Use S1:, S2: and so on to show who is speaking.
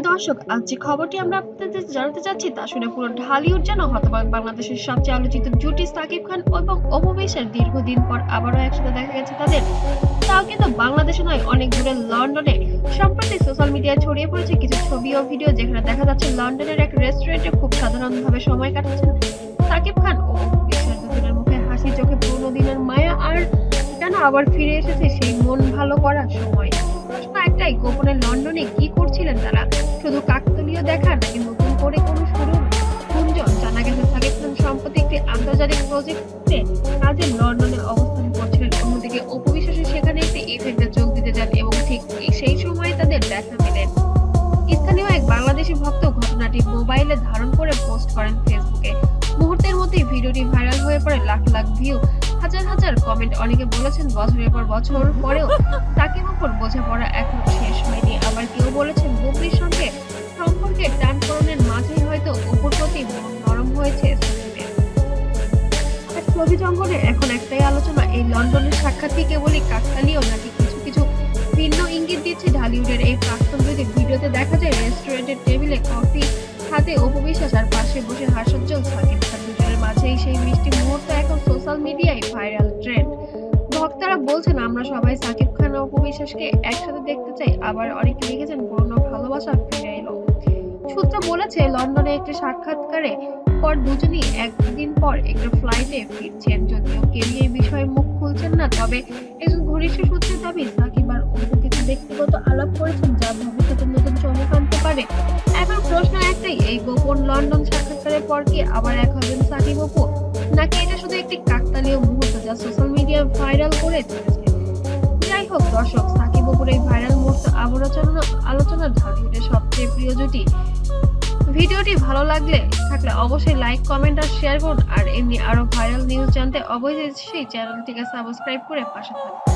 S1: দর্শক, আজ যে খবরটি আমরা আপনাদের জানাতে চাচ্ছি তা শুনে পুরো ঢালিউড যেন হতবাক। বাংলাদেশের সবচেয়ে আলোচিত জুটি সাকিব খান এবং অপু বিশ্বাস দীর্ঘদিন পর আবারও একসাথে দেখা গেছে তাদের। তাও কিন্তু বাংলাদেশে নয়, অনেক দূরে লন্ডনে। সম্প্রতি সোশ্যাল মিডিয়ায় ছড়িয়ে পড়েছে কিছু ছবি ও ভিডিও, যেখানে দেখা যাচ্ছে লন্ডনের এক রেস্টুরেন্টে খুব সাধারণভাবে সময় কাটাচ্ছেন সাকিব খান ও অপু বিশ্বাস। দুজনের মুখে হাসি, চোখে পুরোনো দিনের মায়া, আর যেন আবার ফিরে এসেছে সেই মন ভালো করার সময়। প্রশ্ন একটাই, গোপনে লন্ডনে কি করছিলেন তারা? শুধু কাকতালীয় দেখা নাকি নতুন করে কোনো শুরু গুঞ্জন? জানা গেছে সাকিব খান সম্প্রতি একটি আন্তর্জাতিক প্রজেক্টে কাজে লন্ডনে অবস্থান করছিলেন। অন্যদিকে অপু বিশ্বাসও সেখানে একটি ইভেন্টে যোগ দিতে যান এবং ঠিক সেই সময় তাদের দেখা মেলেন। স্থানীয় এক বাংলাদেশি ভক্ত ঘটনাটি মোবাইলে ধারণ করে পোস্ট করেন ফেসবুকে। মুহূর্তের মধ্যেই ভিডিওটি ভাইরাল হয়ে পড়ে লাখ লাখ ভিউ, হাজার হাজার কমেন্ট। অনেকে বলেছেন বছরের পর বছর পরেও সাকিব অপুর বোঝাপড়া এখনো শেষ হয়নি। আবার কেউ বলেছেন বুবলির সঙ্গে সম্পর্কে টানপোড়েনের মাঝেই হয়তো অপুর প্রতি মন নরম হয়েছে সাকিবের। আর ছবি জঙ্গলে এখন একটাই আলোচনা, এই লন্ডনের সাক্ষাৎ কি কেবলই কাকতালীয় নাকি কিছু কিছু ভিন্ন ইঙ্গিত দিচ্ছে ঢালিউডের এই প্রাক্তন জুটি। ভিডিওতে দেখা যায় রেস্টুরেন্টের টেবিলে কফি হাতে অপু বিশ্বাস আর পাশে বসে হাস্যোজ্জ্বল সাকিব খান। দুজনের মাঝেই সেই মিষ্টি মুহূর্ত এখন সোশ্যাল মিডিয়ায় ভাইরাল ট্রেন্ড। ভক্তরা বলছেন আমরা সবাই সাকিব খান ও অপু বিশ্বাসকে একসাথে দেখতে চাই। আবার অনেকে লিখেছেন পুরনো ভালোবাসা ফিরে এলো। সূত্র বলেছে লন্ডনে একটি সাক্ষাৎকারে পর দুজনই একদিন পর একটি ফ্লাইটে ফিরছেন। যদিও কেউ এই বিষয়ে মুখ খুলছেন না, তবে একজন ঘনিষ্ঠ সূত্রের দাবি সাকিব আর অপু কিছু ব্যক্তিগত আলাপ করেছেন যা ভবিষ্যতে নতুন চমক আনতে পারে। এখন প্রশ্ন একটাই, এই গোপন লন্ডন সাক্ষাৎকারের পর কি আবার এক হবেন সাকিব অপু, নাকি এটা শুধু একটি কাকতালীয় মুহূর্ত যা সোশ্যাল মিডিয়া ভাইরাল করে তুলেছে? যাই হোক দর্শক, সাকিব অপুর এই ভাইরাল মুহূর্ত আলোচনা ঢালিউডের সবচেয়ে প্রিয় জুটি। ভিডিওটি ভালো থাকলে অবশ্যই লাইক, কমেন্ট আর শেয়ার করুন। আর এমনি আরো ভাইরাল নিউজ জানতে অবশ্যই চ্যানেলটিকে সাবস্ক্রাইব করে পাশে থাকুন।